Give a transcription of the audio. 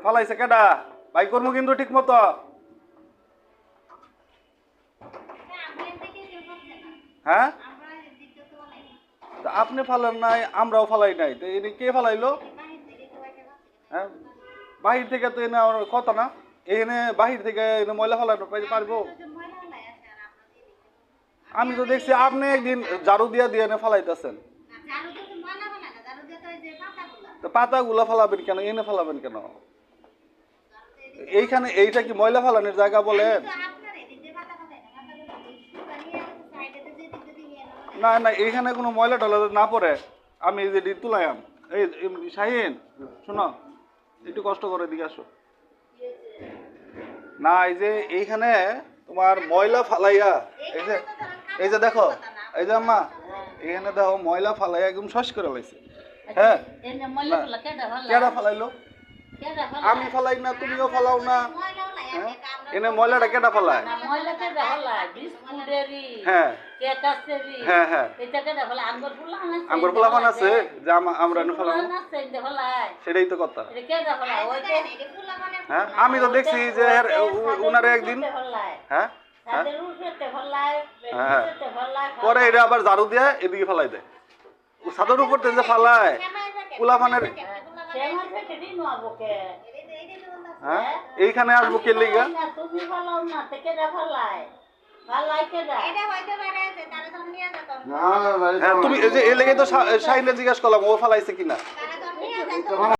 ফালাইছে কেডা? ভাই করবো কিন্তু ঠিক মতো। হ্যাঁ, আপনি ফালান নাই, আমরাও ফালাই নাই, তো এনে কে ফালাইলো? হ্যাঁ, বাহির থেকে তো এনে আমার কথা না, এখানে বাহির থেকে এনে ময়লা ফালানো পারবো? আমি তো দেখছি আপনি একদিন ঝাড়ু দিয়া দিয়ে এনে ফালাইতেছেন। তো পাতাগুলো ফালাবেন কেন, এনে ফালাবেন কেন? এইখানে এইটা কি ময়লা ফালানোর জায়গা বলেন? না না, এইখানে কোনো ময়লা টলা না পড়ে আমি এই যে তুলাইম। এই শাহিন শোনো, একটু কষ্ট করে দিকে আসো না। এই যে এইখানে তোমার ময়লা ফালাইয়া, এই যে দেখো, এই যে আম্মা, এখানে দেখো ময়লা ফালাইয়া একদম শস করে লাইছে। হ্যাঁ, কেডা ফালাইলো? আমি ফালাই না, তুমিও ফালাও না। এনে ময়লাটা কেডা ফালায়? হ্যাঁ হ্যাঁ হ্যাঁ, আঙ্গুর পোলাপান আছে যে আমরা ফেলাবো, সেটাই তো কথা। হ্যাঁ, আমি তো দেখছি যে উনারে একদিন, হ্যাঁ হ্যাঁ, পরে এটা আবার ঝাড়ু দিয়ে এদিকে ফেলাই দেয়, ছাদের উপর যে ফালায় পোলাপানের। হ্যাঁ, এইখানে আসবো কে লিগা? তুমি এই লেগে তো শাহিনে জিজ্ঞাসা করলাম ও ফালাইছে কিনা।